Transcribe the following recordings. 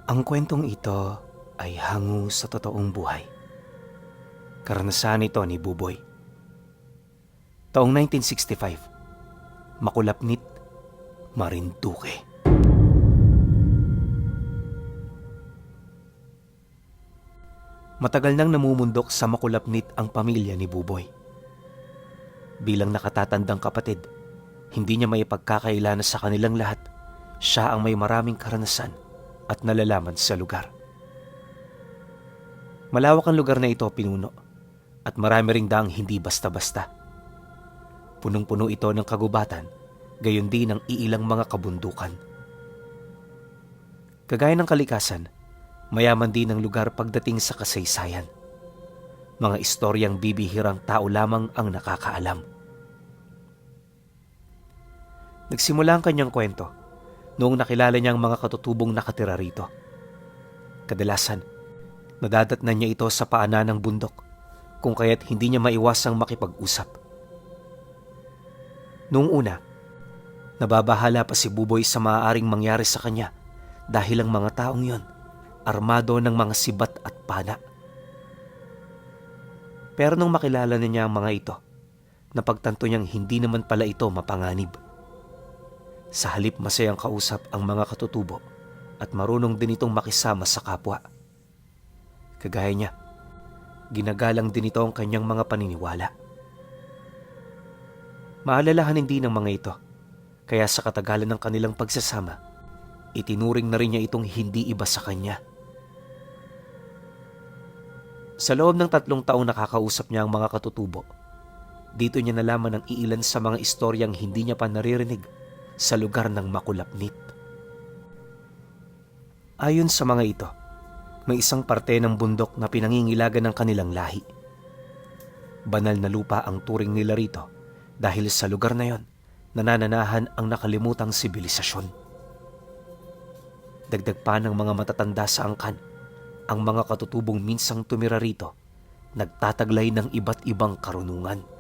Ang kwentong ito ay hango sa totoong buhay. Karanasan ito ni Buboy. Taong 1965, Makulapnit, Marinduque. Matagal nang namumundok sa Makulapnit ang pamilya ni Buboy. Bilang nakatatandang kapatid, hindi niya maipagkakaila na sa kanilang lahat, siya ang may maraming karanasan at nalalaman sa lugar. Malawak ang lugar na ito pinuno at marami ring daang hindi basta-basta. Punong-puno ito ng kagubatan, gayon din ang iilang mga kabundukan. Kagaya ng kalikasan, mayaman din ang lugar pagdating sa kasaysayan. Mga istoryang bibihirang tao lamang ang nakakaalam. Nagsimula ang kanyang kwento noong nakilala niya ang mga katutubong nakatira rito. Kadalasan, nadadatnan niya ito sa paanan ng bundok, kung kaya't hindi niya maiwasang makipag-usap. Noong una, nababahala pa si Buboy sa maaaring mangyari sa kanya dahil ang mga taong yon, armado ng mga sibat at pana. Pero nung makilala na niya ang mga ito, napagtanto niyang hindi naman pala ito mapanganib. Sa halip masayang kausap ang mga katutubo at marunong din itong makisama sa kapwa. Kagaya niya, ginagalang din ito ang kanyang mga paniniwala. Maalalahanin din ng mga ito, kaya sa katagalan ng kanilang pagsasama, itinuring na rin niya itong hindi iba sa kanya. Sa loob ng 3 taong nakakausap niya ang mga katutubo, dito niya nalaman ang iilan sa mga istoryang hindi niya pa naririnig sa lugar ng Makulapnit. Ayon sa mga ito, may isang parte ng bundok na pinangingilagan ng kanilang lahi. Banal na lupa ang turing nila rito dahil sa lugar na yon, nanananahan ang nakalimutang sibilisasyon. Dagdag pa ng mga matatanda sa angkan, ang mga katutubong minsang tumira rito, nagtataglay ng iba't ibang karunungan.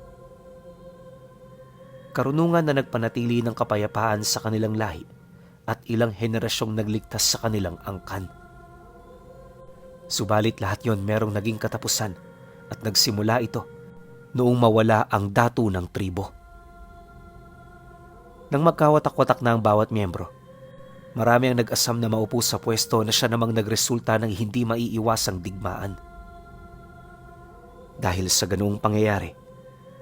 Karunungan na nagpanatili ng kapayapaan sa kanilang lahi at ilang henerasyong nagligtas sa kanilang angkan. Subalit lahat yon merong naging katapusan at nagsimula ito noong mawala ang datu ng tribo. Nang magkawatak-watak na ang bawat miyembro, marami ang nag-asam na maupo sa pwesto na siya namang nagresulta ng hindi maiiwasang digmaan. Dahil sa ganoong pangyayari,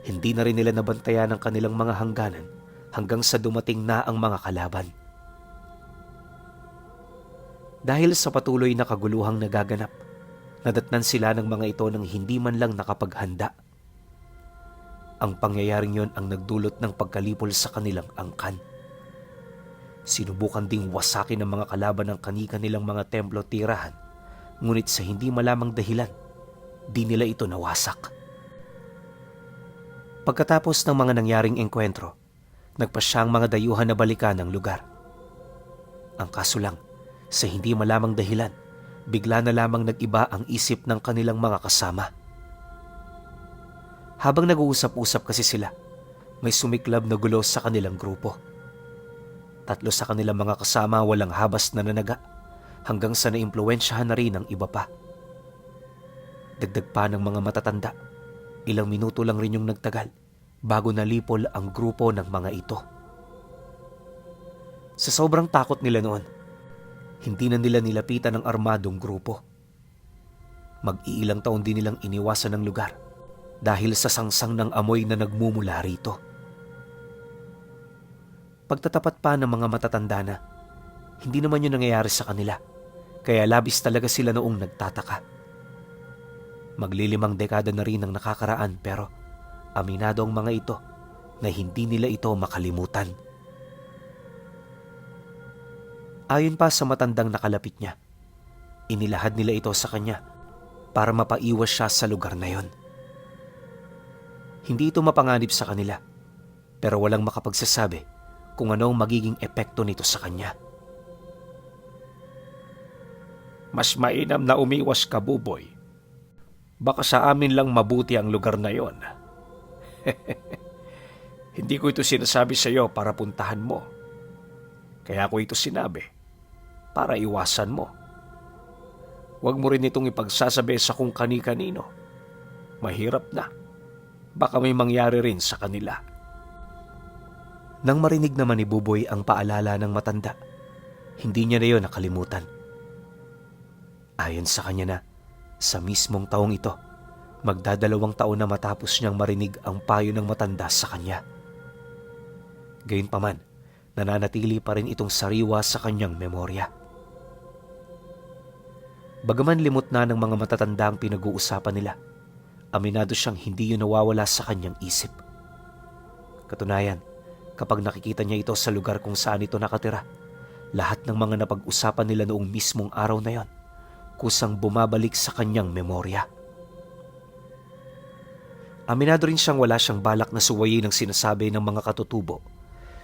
hindi na rin nila nabantayan ang kanilang mga hangganan hanggang sa dumating na ang mga kalaban. Dahil sa patuloy na kaguluhang nagaganap, nadatnan sila ng mga ito ng hindi man lang nakapaghanda. Ang pangyayaring yon ang nagdulot ng pagkalipol sa kanilang angkan. Sinubukan ding wasakin ng mga kalaban ng kani-kanilang mga templo tirahan, ngunit sa hindi malamang dahilan, di nila ito nawasak. Pagkatapos ng mga nangyaring engkwentro, nagpasya ang mga dayuhan na balikan ang lugar. Ang kaso lang, sa hindi malamang dahilan, bigla na lamang nag-iba ang isip ng kanilang mga kasama. Habang nag-uusap-usap kasi sila, may sumiklab na gulo sa kanilang grupo. 3 sa kanilang mga kasama walang habas na nanaga, hanggang sa naimpluwensyahan na rin ang iba pa. Dagdag pa ng mga matatanda, ilang minuto lang rin yung nagtagal bago nalipol ang grupo ng mga ito. Sa sobrang takot nila noon, hindi na nila nilapitan ang armadong grupo. Mag-iilang taon din nilang iniwasan ng lugar dahil sa sangsang ng amoy na nagmumula rito. Pagtatapat pa ng mga matatanda na, hindi naman yun nangyayari sa kanila, kaya labis talaga sila noong nagtataka. Maglilimang dekada na rin ang nakakaraan pero aminado ang mga ito na hindi nila ito makalimutan. Ayon pa sa matandang nakalapit niya, inilahad nila ito sa kanya para mapaiwas siya sa lugar na yon. Hindi ito mapanganib sa kanila, pero walang makapagsasabi kung anong magiging epekto nito sa kanya. Mas mainam na umiwas ka, Buboy. Baka sa amin lang mabuti ang lugar na yon. Hindi ko ito sinasabi sa iyo para puntahan mo. Kaya ko ito sinabi para iwasan mo. Huwag mo rin itong ipagsasabi sa kung kani-kanino. Mahirap na. Baka may mangyari rin sa kanila. Nang marinig naman ni Buboy ang paalala ng matanda, hindi niya na yun nakalimutan. Ayon sa kanya na, sa mismong taong ito, magdadalawang taon na matapos niyang marinig ang payo ng matanda sa kanya. Gayunpaman, nananatili pa rin itong sariwa sa kanyang memorya. Bagaman limot na ng mga matatanda ang pinag-uusapan nila, aminado siyang hindi yun nawawala sa kanyang isip. Katunayan, kapag nakikita niya ito sa lugar kung saan ito nakatira, lahat ng mga napag-usapan nila noong mismong araw na yon, kusang bumabalik sa kanyang memorya. Aminado rin siyang wala siyang balak na suwayin ang sinasabi ng mga katutubo.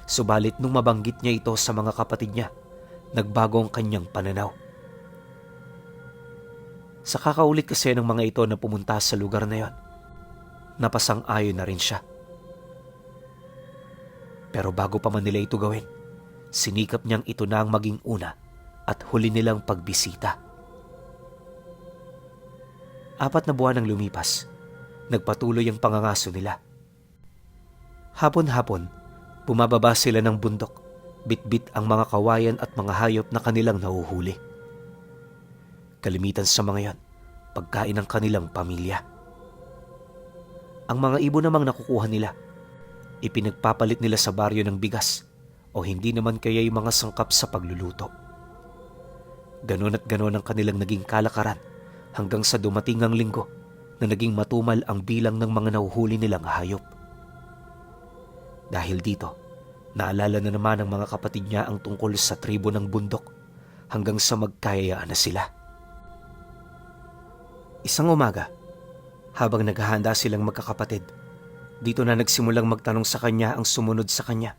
Subalit nung mabanggit niya ito sa mga kapatid niya, nagbago ang kanyang pananaw. Sa kakaulit kasi ng mga ito na pumunta sa lugar na yon, napasang-ayon na rin siya. Pero bago pa man nila ito gawin, sinikap niyang ito na ang maging una at huli nilang pagbisita. 4 na buwan ang lumipas, nagpatuloy ang pangangaso nila. Hapon-hapon, bumababa sila ng bundok, bitbit ang mga kawayan at mga hayop na kanilang nahuhuli. Kalimitan sa mga yon, pagkain ng kanilang pamilya. Ang mga ibon namang nakukuha nila, ipinagpapalit nila sa baryo ng bigas o hindi naman kaya yung mga sangkap sa pagluluto. Ganon at ganon ang kanilang naging kalakaran hanggang sa dumating ang linggo na naging matumal ang bilang ng mga nahuhuli nilang hayop. Dahil dito, naalala na naman ng mga kapatid niya ang tungkol sa tribo ng bundok hanggang sa magkayayaan na sila. Isang umaga, habang naghahanda silang magkakapatid, dito na nagsimulang magtanong sa kanya ang sumunod sa kanya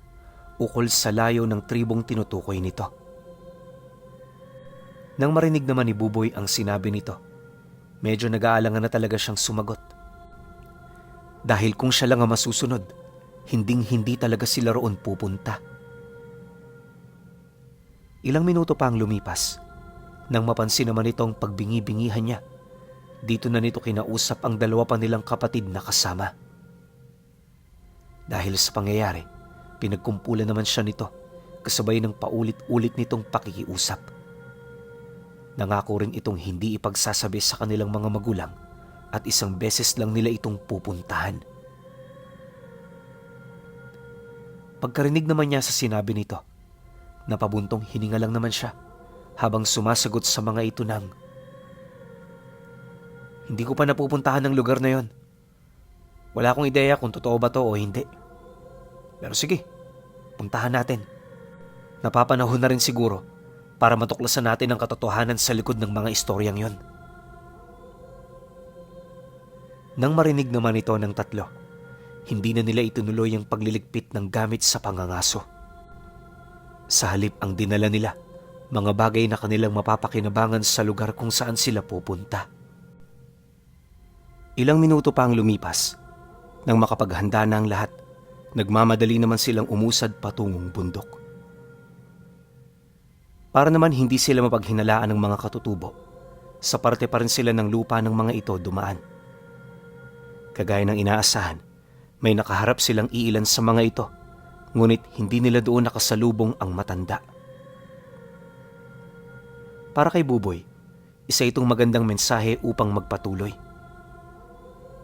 ukol sa layo ng tribong tinutukoy nito. Nang marinig naman ni Buboy ang sinabi nito, medyo nag-aalangan na talaga siyang sumagot. Dahil kung siya lang ang masusunod, hinding-hindi talaga sila roon pupunta. Ilang minuto pa ang lumipas, nang mapansin naman itong pagbingi-bingihan niya, dito na nito kinausap ang dalawa pa nilang kapatid na kasama. Dahil sa pangyayari, pinagkumpulan naman siya nito kasabay ng paulit-ulit nitong pakikiusap. Nangako rin itong hindi ipagsasabi sa kanilang mga magulang at isang beses lang nila itong pupuntahan. Pagkarinig naman niya sa sinabi nito, napabuntong hininga lang naman siya habang sumasagot sa mga ito ng, "Hindi ko pa napupuntahan ng lugar na yon. Wala akong ideya kung totoo ba to o hindi. Pero sige, puntahan natin. Napapanahon na rin siguro para matuklasan natin ang katotohanan sa likod ng mga istoryang yon." Nang marinig naman ito ng tatlo, hindi na nila itinuloy ang pagliligpit ng gamit sa pangangaso. Sa halip ang dinala nila, mga bagay na kanilang mapapakinabangan sa lugar kung saan sila pupunta. Ilang minuto pa ang lumipas. Nang makapaghanda na ang lahat, nagmamadali naman silang umusad patungong bundok. Para naman hindi sila mapaghinalaan ng mga katutubo, sa parte pa rin sila ng lupa ng mga ito dumaan. Kagaya ng inaasahan, may nakaharap silang iilan sa mga ito, ngunit hindi nila doon nakasalubong ang matanda. Para kay Buboy, isa itong magandang mensahe upang magpatuloy.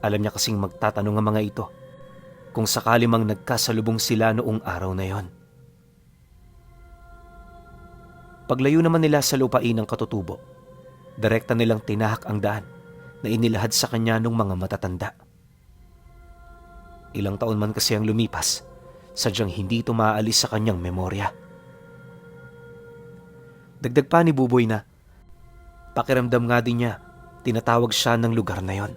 Alam niya kasing magtatanong ang mga ito kung sakali mang nagkasalubong sila noong araw na yon. Paglayo naman nila sa lupain ng katutubo, direkta nilang tinahak ang daan na inilahad sa kanya ng mga matatanda. Ilang taon man kasi ang lumipas, sadyang hindi ito maaalis sa kanyang memorya. Dagdag pa ni Buboy na pakiramdam nga din niya, tinatawag siya ng lugar na yon.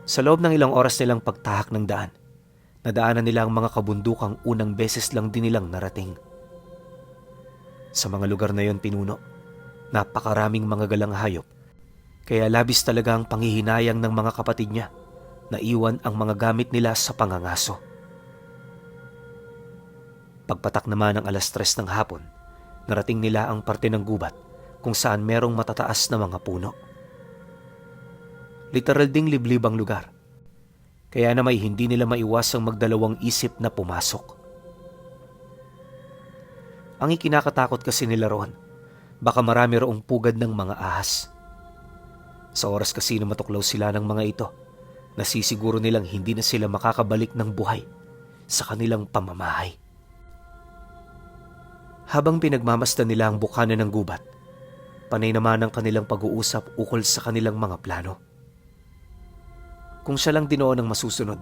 Sa loob ng ilang oras nilang pagtahak ng daan, nadaanan nila ang mga kabundukang unang beses lang din nilang narating. Sa mga lugar na yon pinuno, napakaraming mga galang hayop, kaya labis talaga ang panghihinayang ng mga kapatid niya na iwan ang mga gamit nila sa pangangaso. Pagpatak naman ng 3:00 ng hapon, narating nila ang parte ng gubat kung saan merong matataas na mga puno. Literal ding liblib ang lugar, kaya na may hindi nila maiwasang magdalawang isip na pumasok. Ang ikinakatakot kasi nila roon, baka marami roong pugad ng mga ahas. Sa oras kasi na matuklaw sila ng mga ito, nasisiguro nilang hindi na sila makakabalik ng buhay sa kanilang pamamahay. Habang pinagmamasdan nila ang bukana ng gubat, panay naman ang kanilang pag-uusap ukol sa kanilang mga plano. Kung siya lang dinoon ang masusunod,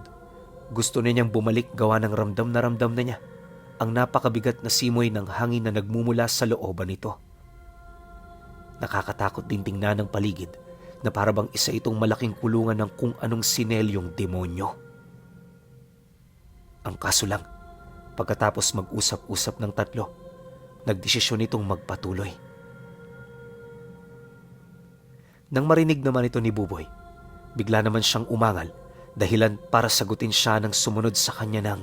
gusto niya niyang bumalik gawa ng ramdam na niya ang napakabigat na simoy ng hangin na nagmumula sa looban nito. Nakakatakot din tingnan ng paligid na parabang isa itong malaking kulungan ng kung anong sinelyong demonyo. Ang kaso lang, pagkatapos mag-usap-usap ng tatlo, nagdesisyon itong magpatuloy. Nang marinig naman ito ni Buboy, bigla naman siyang umangal dahilan para sagutin siya ng sumunod sa kanya ng,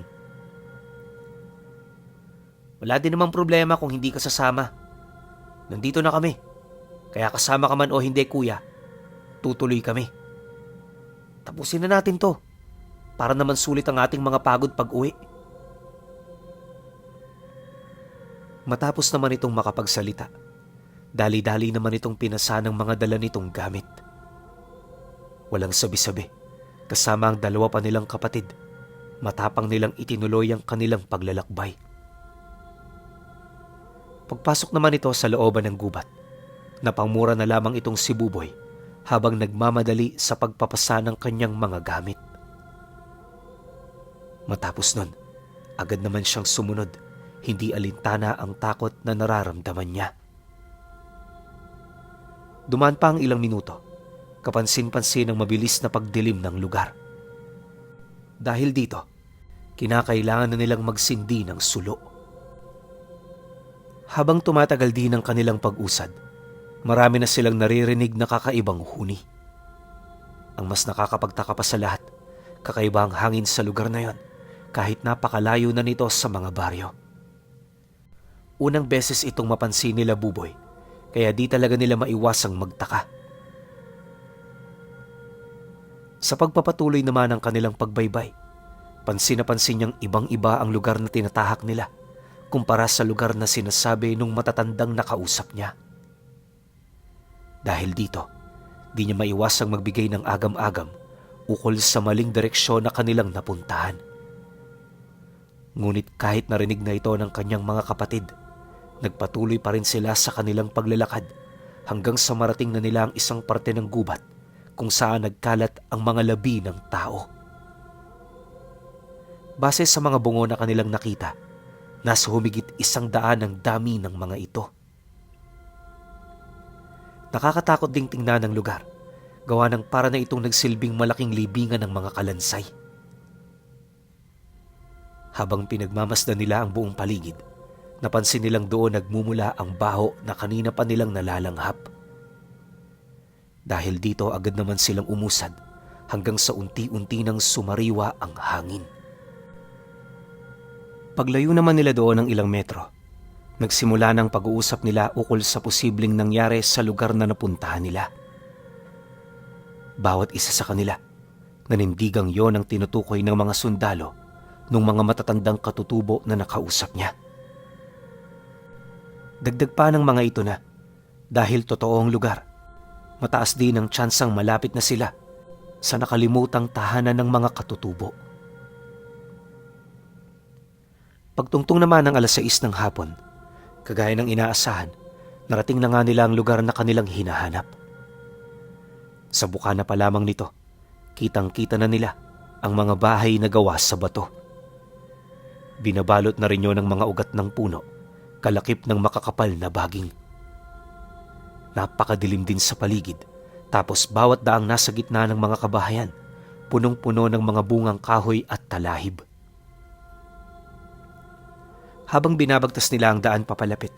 "Wala din namang problema kung hindi ka sasama. Nandito na kami. Kaya kasama ka man o hindi, kuya, tutuloy kami. Tapusin na natin to para naman sulit ang ating mga pagod pag-uwi." Matapos naman itong makapagsalita, dali-dali naman itong pinasa ng mga dala nitong gamit. Walang sabi-sabi, kasama ang dalawa pa nilang kapatid, matapang nilang itinuloy ang kanilang paglalakbay. Pagpasok naman ito sa looban ng gubat, napangmura na lamang itong si Buboy habang nagmamadali sa pagpapasa ng kanyang mga gamit. Matapos nun, agad naman siyang sumunod, hindi alintana ang takot na nararamdaman niya. Dumaan pa ang ilang minuto, kapansin-pansin ang mabilis na pagdilim ng lugar. Dahil dito, kinakailangan na nilang magsindi ng sulo. Habang tumatagal din ang kanilang pag-usad, marami na silang naririnig na kakaibang huni. Ang mas nakakapagtaka pa sa lahat, kakaiba ang hangin sa lugar na yon kahit napakalayo na nito sa mga baryo. Unang beses itong mapansin nila Buboy, kaya di talaga nila maiwasang magtaka. Sa pagpapatuloy naman ng kanilang pagbaybay, pansin na pansin niyang ibang-iba ang lugar na tinatahak nila kumpara sa lugar na sinasabi nung matatandang nakausap niya. Dahil dito, di niya maiwasang magbigay ng agam-agam ukol sa maling direksyon na kanilang napuntahan. Ngunit kahit narinig na ito ng kanyang mga kapatid, nagpatuloy pa rin sila sa kanilang paglalakad hanggang sa marating na nila ang isang parte ng gubat kung saan nagkalat ang mga labi ng tao. Base sa mga bungo na kanilang nakita, nasa humigit 100 ang dami ng mga ito. Nakakatakot ding tingnan ang lugar, gawa ng para na itong nagsilbing malaking libingan ng mga kalansay. Habang pinagmamasdan nila ang buong paligid, napansin nilang doon nagmumula ang baho na kanina pa nilang nalalanghap. Dahil dito agad naman silang umusad hanggang sa unti-unti nang sumariwa ang hangin. Paglayo naman nila doon ng ilang metro, nagsimula ng pag-uusap nila ukol sa posibleng nangyari sa lugar na napuntahan nila. Bawat isa sa kanila, nanindigang yon ang tinutukoy ng mga sundalo nung mga matatandang katutubo na nakausap niya. Dagdag pa ng mga ito na, dahil totoong lugar, mataas din ang tsansang malapit na sila sa nakalimutang tahanan ng mga katutubo. Pagtungtong naman ng 6:00 ng hapon, kagaya ng inaasahan, narating na nga nila ang lugar na kanilang hinahanap. Sa bukana pa lamang nito, kitang-kita na nila ang mga bahay na gawa sa bato. Binabalot na rin yun ng mga ugat ng puno, kalakip ng makakapal na baging. Napakadilim din sa paligid, tapos bawat daang nasa gitna ng mga kabahayan, punong-puno ng mga bungang kahoy at talahib. Habang binabagtas nila ang daan papalapit,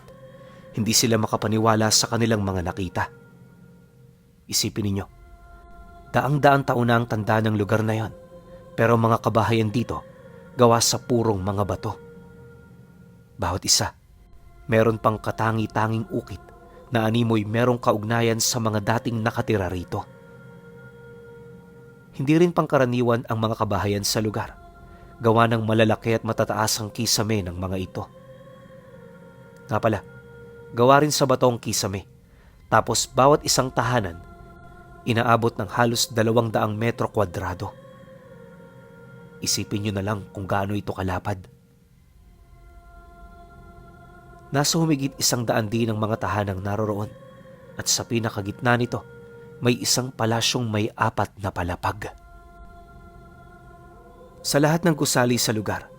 hindi sila makapaniwala sa kanilang mga nakita. Isipin ninyo, daang-daang taon na ang tanda ng lugar na yon, pero mga kabahayan dito gawa sa purong mga bato. Bawat isa, meron pang katangi-tanging ukit na animoy merong kaugnayan sa mga dating nakatira rito. Hindi rin pangkaraniwan ang mga kabahayan sa lugar, gawa ng malalaki at matataas ang kisame ng mga ito. Nga pala, gawa rin sa batong kisame, tapos bawat isang tahanan, inaabot ng halos 200 metro kwadrado. Isipin nyo na lang kung gaano ito kalapad. Nasa humigit 100 din ang mga tahanang naroroon at sa pinakagitna nito may isang palasyong may 4 na palapag. Sa lahat ng gusali sa lugar,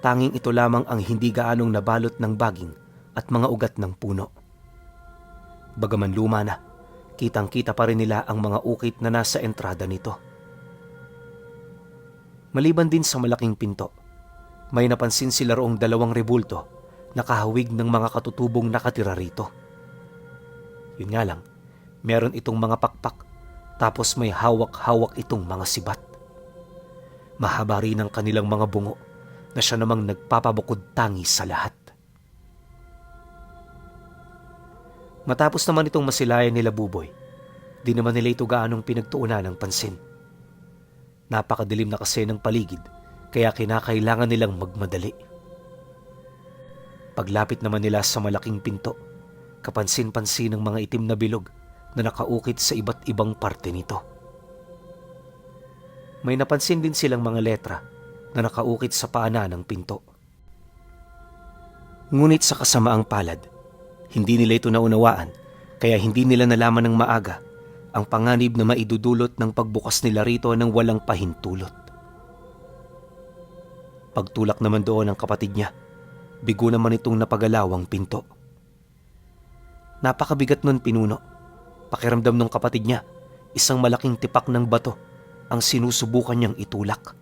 tanging ito lamang ang hindi gaanong nabalot ng baging at mga ugat ng puno. Bagaman luma na, kitang-kita pa rin nila ang mga ukit na nasa entrada nito. Maliban din sa malaking pinto, may napansin sila roong 2 rebulto na kahawig ng mga katutubong nakatira rito. Yun nga lang, meron itong mga pakpak, tapos may hawak-hawak itong mga sibat. Mahaba rin ang kanilang mga bungo na siya namang nagpapabukod tangi sa lahat. Matapos naman itong masilayan nila Buboy, di naman nila ito gaanong pinagtuunan ng pansin. Napakadilim na kasi ng paligid, kaya kinakailangan nilang magmadali. Paglapit naman nila sa malaking pinto, kapansin-pansin ng mga itim na bilog na nakaukit sa iba't ibang parte nito. May napansin din silang mga letra na nakaukit sa paanan ng pinto. Ngunit sa kasamaang palad, hindi nila ito naunawaan, kaya hindi nila nalaman ng maaga ang panganib na maidudulot ng pagbukas nila rito ng walang pahintulot. Pagtulak naman doon ng kapatid niya, bigo naman itong napagalaw ang pinto. Napakabigat nun pinuno. Pakiramdam ng kapatid niya, isang malaking tipak ng bato ang sinusubukan niyang itulak.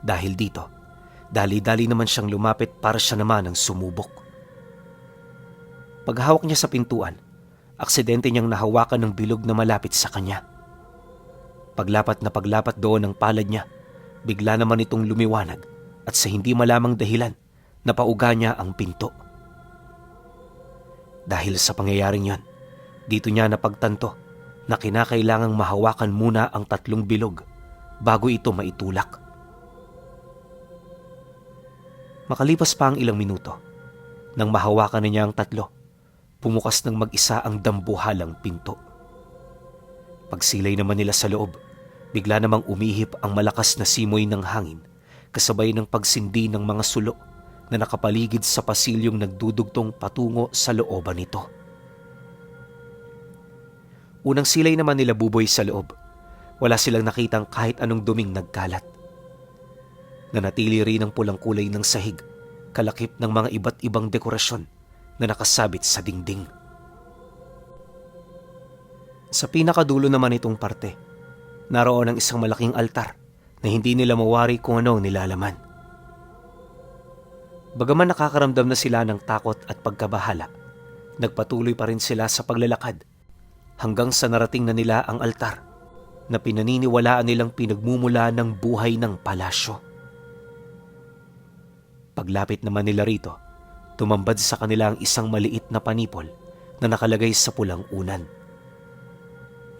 Dahil dito, dali-dali naman siyang lumapit para siya naman ang sumubok. Paghawak niya sa pintuan, aksidente niyang nahawakan ng bilog na malapit sa kanya. Paglapat na paglapat doon ng palad niya, bigla naman itong lumiwanag at sa hindi malamang dahilan, napauga niya ang pinto. Dahil sa pangyayaring yon, dito niya napagtanto na kinakailangang mahawakan muna ang 3 bilog bago ito maitulak. Makalipas pa ang ilang minuto, nang mahawakan na niya ang 3, pumukas ng mag-isa ang dambuhalang pinto. Pagsilay naman nila sa loob, bigla namang umihip ang malakas na simoy ng hangin kasabay ng pagsindi ng mga sulo na nakapaligid sa pasilyong nagdudugtong patungo sa looban nito. Unang silay naman nila Buboy sa loob. Wala silang nakitang kahit anong duming nagkalat. Nanatili rin ang pulang kulay ng sahig, kalakip ng mga iba't ibang dekorasyon na nakasabit sa dingding. Sa pinakadulo naman itong parte, naroon ang isang malaking altar na hindi nila mawari kung ano ang nilalaman. Bagaman nakakaramdam na sila ng takot at pagkabahala, nagpatuloy pa rin sila sa paglalakad hanggang sa narating na nila ang altar na pinaniniwalaan nilang pinagmumula ng buhay ng palasyo. Paglapit naman nila rito, tumambad sa kanila ang isang maliit na panipol na nakalagay sa pulang unan.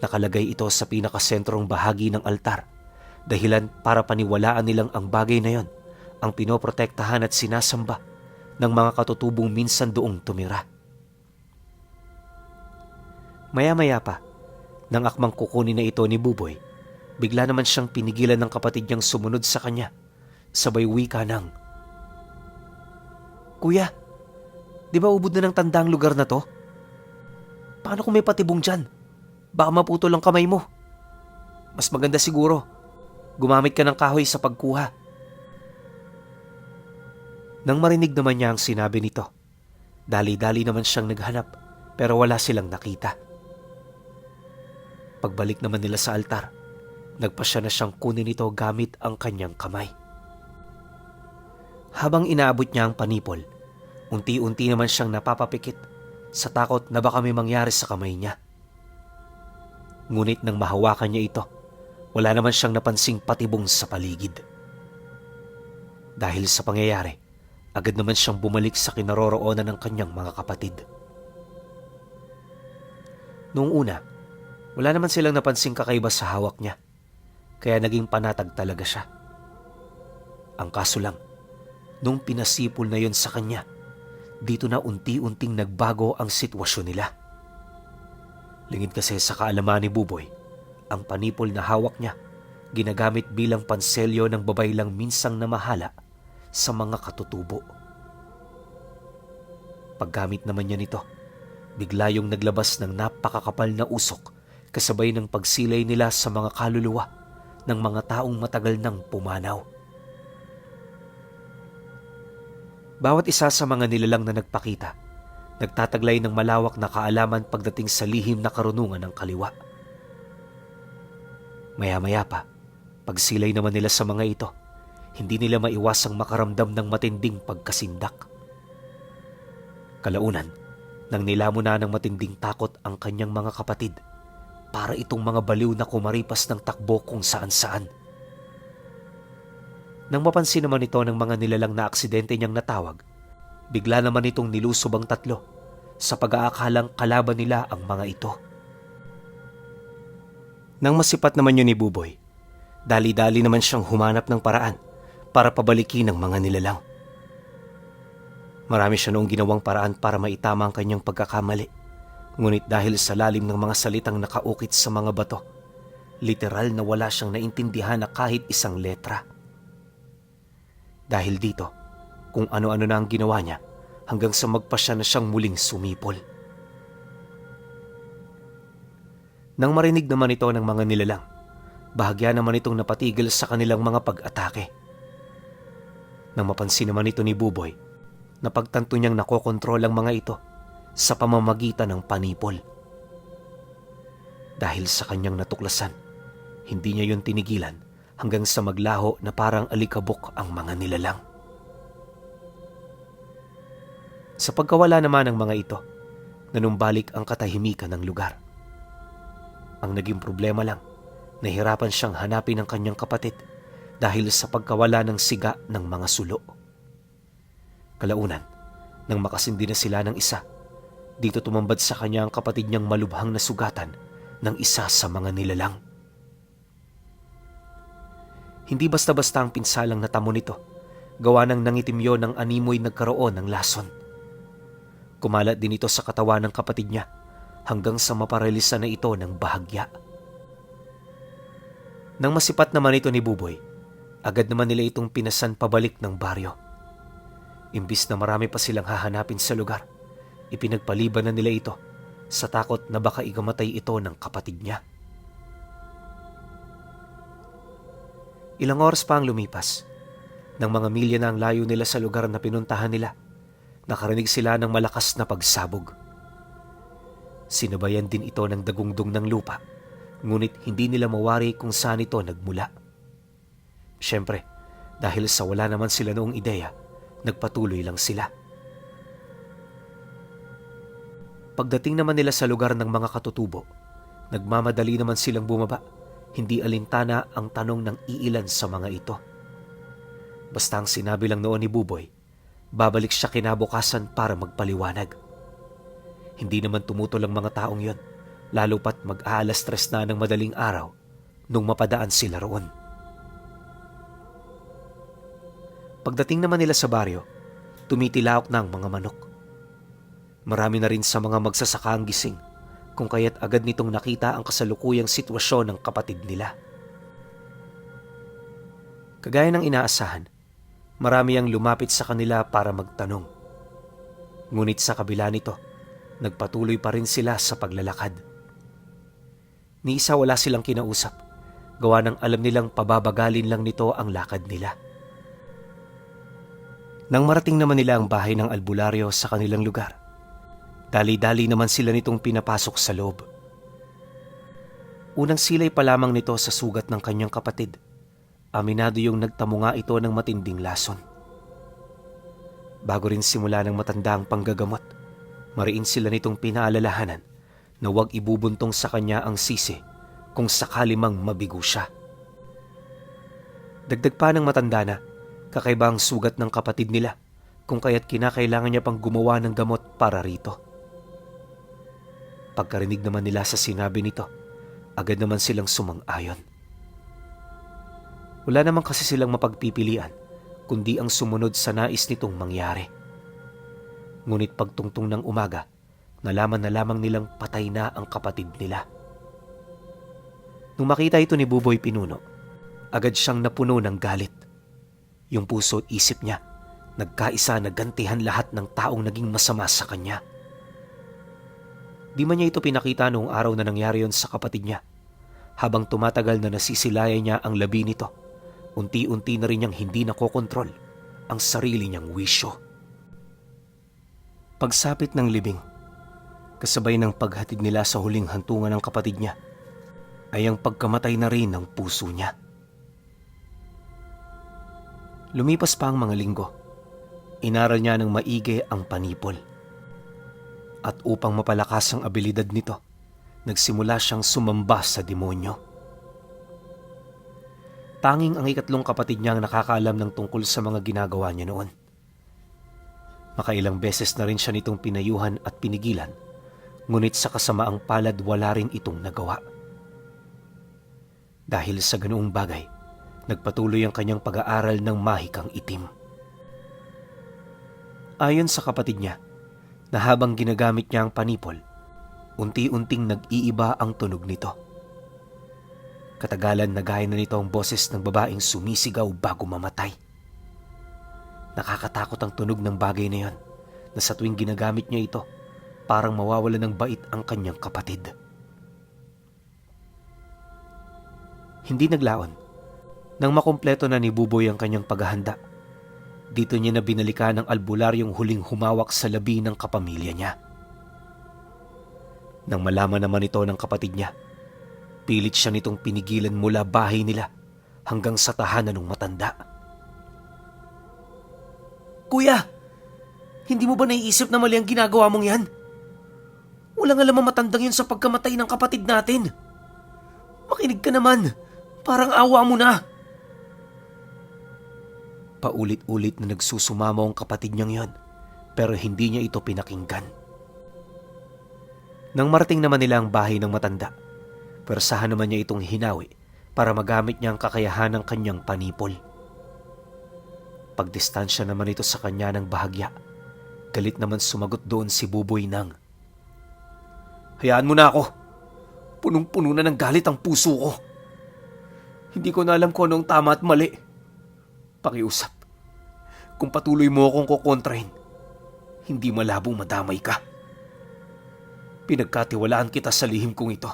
Nakalagay ito sa pinakasentrong bahagi ng altar, dahilan para paniwalaan nilang ang bagay na yon ang pinoprotektahan at sinasamba ng mga katutubong minsan doong tumira. Maya-maya pa, nang akmang kukunin na ito ni Buboy, bigla naman siyang pinigilan ng kapatid niyang sumunod sa kanya, sabay wika ng, "Kuya, di ba ubod na ng tanda ang lugar na to? Paano kung may patibong dyan? Baka maputol ang kamay mo. Mas maganda siguro, gumamit ka ng kahoy sa pagkuha." Nang marinig naman niya ang sinabi nito, dali-dali naman siyang naghanap pero wala silang nakita. Pagbalik naman nila sa altar, nagpasya na siyang kunin ito gamit ang kanyang kamay. Habang inaabot niya ang panipol, unti-unti naman siyang napapapikit sa takot na baka may mangyari sa kamay niya. Ngunit nang mahawakan niya ito, wala naman siyang napansing patibong sa paligid. Dahil sa pangyayari, agad naman siyang bumalik sa kinaroroonan ng kanyang mga kapatid. Noong una, wala naman silang napansing kakaiba sa hawak niya, kaya naging panatag talaga siya. Ang kaso lang, nung pinasipol na yon sa kanya, dito na unti-unting nagbago ang sitwasyon nila. Lingid kasi sa kaalaman ni Buboy, ang panipol na hawak niya ginagamit bilang panselyo ng babaylang minsang namahala sa mga katutubo. Paggamit naman niya nito, bigla yung naglabas ng napakakapal na usok kasabay ng pagsilay nila sa mga kaluluwa ng mga taong matagal nang pumanaw. Bawat isa sa mga nilalang na nagpakita, nagtataglay ng malawak na kaalaman pagdating sa lihim na karunungan ng kaliwa. Maya-maya pa, pagsilay naman nila sa mga ito, hindi nila maiwasang makaramdam ng matinding pagkasindak. Kalaunan, nang nilamon na ng matinding takot ang kanyang mga kapatid, para itong mga baliw na kumaripas ng takbo kung saan-saan. Nang mapansin naman ito ng mga nilalang na aksidente niyang natawag, bigla naman itong nilusob ang tatlo sa pag-aakalang kalaban nila ang mga ito. Nang masipat naman yun ni Buboy, dali-dali naman siyang humanap ng paraan para pabalikin ang mga nilalang. Marami siya noong ginawang paraan para maitama ang kanyang pagkakamali. Ngunit dahil sa lalim ng mga salitang nakaukit sa mga bato, literal na wala siyang naintindihan na kahit isang letra. Dahil dito, kung ano-ano na ang ginawa niya hanggang sa magpasya na siyang muling sumipol. Nang marinig naman ito ng mga nilalang, bahagya naman itong napatigil sa kanilang mga pag-atake. Nang mapansin naman ito ni Buboy, napagtanto niyang nakokontrol ang mga ito sa pamamagitan ng panipol. Dahil sa kanyang natuklasan, hindi niya yun tinigilan hanggang sa maglaho na parang alikabok ang mga nilalang. Sa pagkawala naman ng mga ito, nanumbalik ang katahimikan ng lugar. Ang naging problema lang, nahirapan siyang hanapin ang kanyang kapatid dahil sa pagkawala ng siga ng mga sulo. Kalaunan, nang makasindi na sila ng isa, dito tumambad sa kanya ang kapatid niyang malubhang na sugatan ng isa sa mga nilalang. Hindi basta-basta ang pinsalang natamo nito, gawa ng nangitimyo ng animoy nagkaroon ng lason. Kumalat din ito sa katawan ng kapatid niya hanggang sa maparalisa na ito ng bahagya. Nang masipat naman ito ni Buboy, agad naman nila itong pinasan pabalik ng baryo. Imbis na marami pa silang hahanapin sa lugar, ipinagpaliban na nila ito sa takot na baka igamatay ito ng kapatid niya. Ilang oras pa ang lumipas. Nang mga milya na ang layo nila sa lugar na pinuntahan nila, nakarinig sila ng malakas na pagsabog. Sinabayan din ito ng dagungdong ng lupa, ngunit hindi nila mawari kung saan ito nagmula. Siyempre, dahil sa wala naman sila noong ideya, nagpatuloy lang sila. Pagdating naman nila sa lugar ng mga katutubo, nagmamadali naman silang bumaba. Hindi alintana ang tanong ng iilan sa mga ito. Basta ang sinabi lang noon ni Buboy, babalik siya kinabukasan para magpaliwanag. Hindi naman tumutol ang mga taong yon, lalo pat mag-aalas 3 na ng madaling araw nung mapadaan sila roon. Pagdating naman nila sa baryo, tumitilaok na ang mga manok. Marami na rin sa mga magsasaka ang gising, kung kaya't agad nitong nakita ang kasalukuyang sitwasyon ng kapatid nila. Kagaya ng inaasahan, marami ang lumapit sa kanila para magtanong. Ngunit sa kabila nito, nagpatuloy pa rin sila sa paglalakad. Ni isa wala silang kinausap, gawa ng alam nilang pababagalin lang nito ang lakad nila. Nang marating naman nila ang bahay ng albularyo sa kanilang lugar, dali-dali naman sila nitong pinapasok sa loob. Unang silay pa lamang nito sa sugat ng kanyang kapatid, aminado yung nagtamo nga ito ng matinding lason. Bago rin simula ng matanda ang panggagamot, mariin sila nitong pinaalalahanan na huwag ibubuntong sa kanya ang sisi kung sakali mang mabigo siya. Dagdag pa ng matanda na, kakaiba ang sugat ng kapatid nila kung kaya't kinakailangan niya pang gumawa ng gamot para rito. Pagkarinig naman nila sa sinabi nito, agad naman silang sumang-ayon. Wala naman kasi silang mapagpipilian kundi ang sumunod sa nais nitong mangyari. Ngunit pagtungtong ng umaga, nalaman na lamang nilang patay na ang kapatid nila. Nung makita ito ni Buboy Pinuno, agad siyang napuno ng galit. Yung puso at isip niya, nagkaisa na gantihan lahat ng taong naging masama sa kanya. Di man niya ito pinakita noong araw na nangyari yon sa kapatid niya. Habang tumatagal na nasisilayan niya ang labi nito, unti-unti na rin niyang hindi nakokontrol ang sarili niyang wisyo. Pagsapit ng libing, kasabay ng paghatid nila sa huling hantungan ng kapatid niya, ay ang pagkamatay na rin ng puso niya. Lumipas pa ang mga linggo, inaral niya ng maigi ang panipol. At upang mapalakas ang abilidad nito, nagsimula siyang sumamba sa demonyo. Tanging ang ikatlong kapatid niya ang nakakaalam ng tungkol sa mga ginagawa niya noon. Makailang beses na rin siya nitong pinayuhan at pinigilan, ngunit sa kasamaang palad wala rin itong nagawa. Dahil sa ganoong bagay, nagpatuloy ang kanyang pag-aaral ng mahikang itim. Ayon sa kapatid niya, na habang ginagamit niya ang panipol, unti-unting nag-iiba ang tunog nito. Katagalan nagaya na nito ang boses ng babaeng sumisigaw bago mamatay. Nakakatakot ang tunog ng bagay na yon, na sa tuwing ginagamit niya ito, parang mawawala ng bait ang kanyang kapatid. Hindi naglaon. Nang makumpleto na ni Buboy ang kanyang paghahanda, dito niya na binalikan ng albularyong huling humawak sa labi ng kapamilya niya. Nang malaman naman ito ng kapatid niya, pilit siya nitong pinigilan mula bahay nila hanggang sa tahanan ng matanda. "Kuya, hindi mo ba naiisip na mali ang ginagawa mong yan? Walang alam ang matandang yun sa pagkamatay ng kapatid natin. Makinig ka naman, parang awa mo na." Paulit-ulit na nagsusumamo ang kapatid niyang yon, pero hindi niya ito pinakinggan. Nang marating naman nila ang bahay ng matanda, persahan naman niya itong hinawi para magamit niya ang kakayahan ng kanyang panipol. Pagdistansya naman ito sa kanya ng bahagya, galit naman sumagot doon si Buboy nang, "Hayaan mo na ako. Punong-puno na ng galit ang puso ko. Hindi ko na alam kung anong tama at mali. Pakiusap, kung patuloy mo akong kukontrahin, hindi malabong madamay ka. Pinagkatiwalaan kita sa lihim kong ito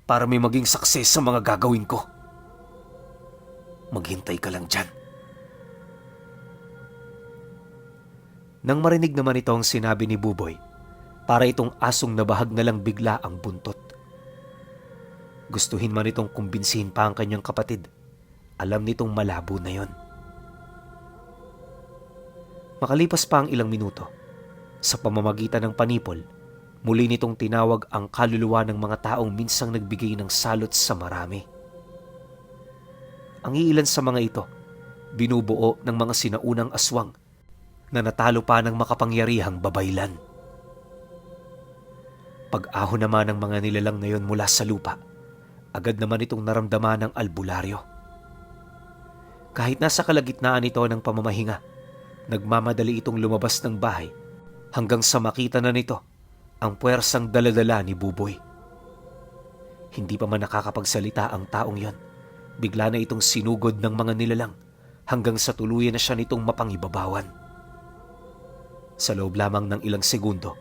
para may maging success sa mga gagawin ko. Maghintay ka lang dyan." Nang marinig naman ito ang sinabi ni Buboy, para itong asong nabahag na lang bigla ang buntot. Gustuhin man itong kumbinsihin pa ang kanyang kapatid, alam nitong malabo na yon. Makalipas pa ang ilang minuto, sa pamamagitan ng panipol, muli nitong tinawag ang kaluluwa ng mga taong minsang nagbigay ng salot sa marami. Ang iilan sa mga ito, binubuo ng mga sinaunang aswang na natalo pa ng makapangyarihang babaylan. Pag-ahon naman ng mga nilalang na yon mula sa lupa, agad naman itong naramdaman ng albularyo. Kahit nasa kalagitnaan ito ng pamamahinga, nagmamadali itong lumabas ng bahay hanggang sa makita na nito ang puwersang daladala ni Buboy. Hindi pa man nakakapagsalita ang taong yon, bigla na itong sinugod ng mga nilalang hanggang sa tuluyan na siya nitong mapangibabawan. Sa loob lamang ng ilang segundo,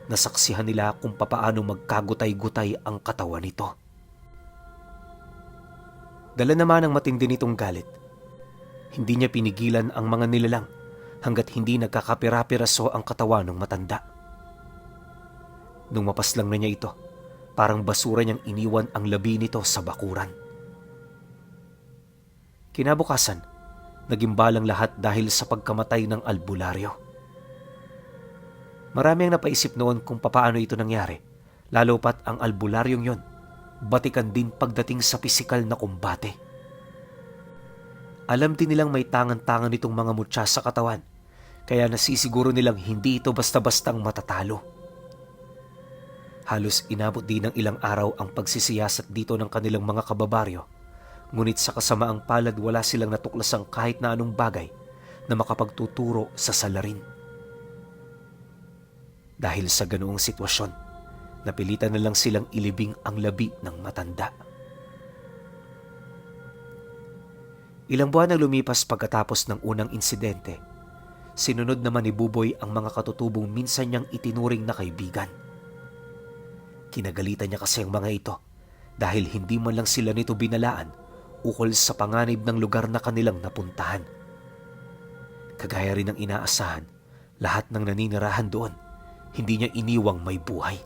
nasaksihan nila kung papaano magkagutay-gutay ang katawan nito. Dala naman ang matindi nitong galit. Hindi niya pinigilan ang mga nilalang hanggat hindi nagkakapira-piraso ang katawan ng matanda. Nung mapaslang na niya ito, parang basura niyang iniwan ang labi nito sa bakuran. Kinabukasan, naging balang lahat dahil sa pagkamatay ng albularyo. Marami ang napaisip noon kung papaano ito nangyari, lalo pat ang albularyong yon, batikan din pagdating sa pisikal na kumbate. Alam din nilang may tangan-tangan nitong mga mutya sa katawan, kaya nasisiguro nilang hindi ito basta-bastang matatalo. Halos inabot din ng ilang araw ang pagsisiyasat dito ng kanilang mga kababaryo, ngunit sa kasamaang palad wala silang natuklasang kahit na anong bagay na makapagtuturo sa salarin. Dahil sa ganoong sitwasyon, napilitan na lang silang ilibing ang labi ng matanda. Ilang buwan na lumipas pagkatapos ng unang insidente, sinunod naman ni Buboy ang mga katutubong minsan niyang itinuring na kaibigan. Kinagalitan niya kasi ang mga ito dahil hindi man lang sila nito binalaan ukol sa panganib ng lugar na kanilang napuntahan. Kagaya rin ng inaasahan, lahat ng naninirahan doon, hindi niya iniwang may buhay.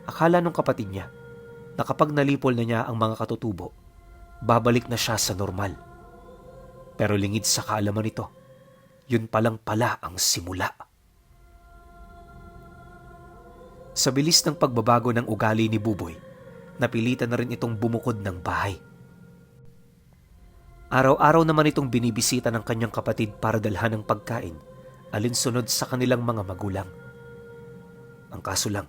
Akala nung kapatid niya na kapag nalipol na niya ang mga katutubo, babalik na siya sa normal. Pero lingid sa kaalaman nito, yun palang pala ang simula. Sa bilis ng pagbabago ng ugali ni Buboy, napilitan na rin itong bumukod ng bahay. Araw-araw naman itong binibisita ng kanyang kapatid para dalhan ng pagkain, alinsunod sa kanilang mga magulang. Ang kaso lang,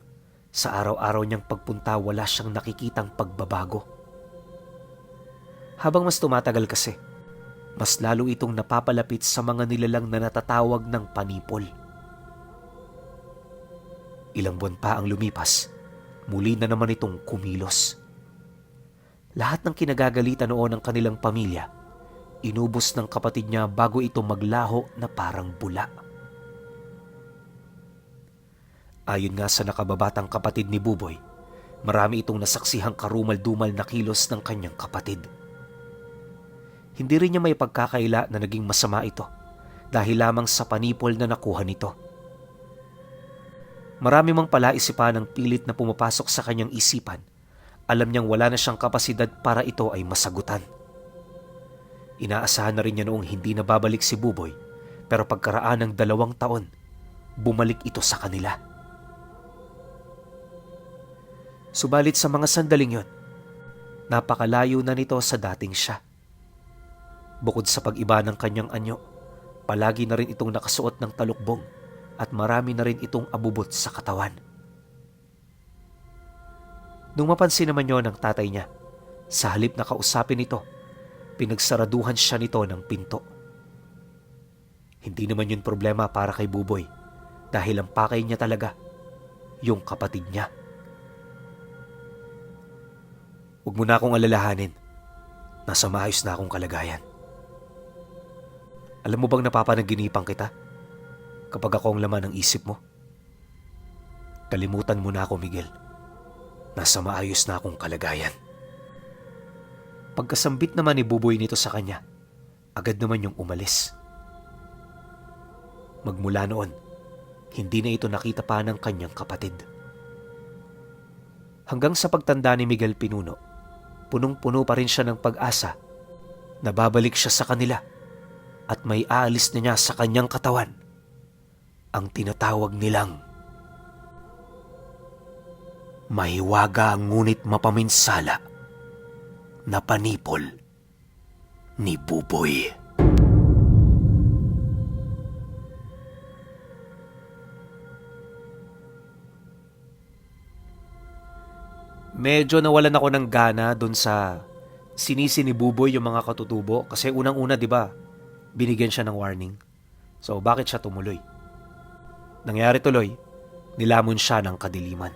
sa araw-araw niyang pagpunta wala siyang nakikitang pagbabago. Habang mas tumatagal kasi, mas lalo itong napapalapit sa mga nilalang na natatawag ng panipol. Ilang buwan pa ang lumipas, muli na naman itong kumilos. Lahat ng kinagagalitan noon ng kanilang pamilya, inubos ng kapatid niya bago ito maglaho na parang bula. Ayon nga sa nakababatang kapatid ni Buboy, marami itong nasaksihang karumal-dumal na kilos ng kanyang kapatid. Hindi rin niya may pagkakaila na naging masama ito dahil lamang sa panipol na nakuha nito. Marami mang palaisipan ng pilit na pumapasok sa kanyang isipan, alam niyang wala na siyang kapasidad para ito ay masagutan. Inaasahan na rin niya noong hindi na babalik si Buboy, pero pagkaraan ng 2 taon, bumalik ito sa kanila. Subalit sa mga sandaling yon, napakalayo na nito sa dating siya. Bukod sa pag-iba ng kanyang anyo, palagi na rin itong nakasuot ng talukbong at marami na rin itong abubot sa katawan. Nung mapansin naman yon ng tatay niya, sa halip na kausapin ito, pinagsaraduhan siya nito ng pinto. Hindi naman yun problema para kay Buboy dahil ang pakay niya talaga, yung kapatid niya. Huwag mo na akong alalahanin. Nasa maayos na akong kalagayan. Alam mo bang napapanaginipan kita? Kapag ako ang laman ng isip mo? Kalimutan mo na ako, Miguel. Nasa maayos na akong kalagayan. Pagkasambit naman ni Buboy nito sa kanya, agad naman yung umalis. Magmula noon, hindi na ito nakita pa ng kanyang kapatid. Hanggang sa pagtanda ni Miguel Pinuno, punong-puno pa rin siya ng pag-asa na babalik siya sa kanila at may aalis na niya sa kanyang katawan ang tinatawag nilang mahiwaga ngunit mapaminsala na panipol ni Buboy. Medyo nawalan ako ng gana doon sa sinisi ni Buboy yung mga katutubo kasi unang-una, di ba, binigyan siya ng warning. So bakit siya tumuloy? Nangyari tuloy, nilamon siya ng kadiliman.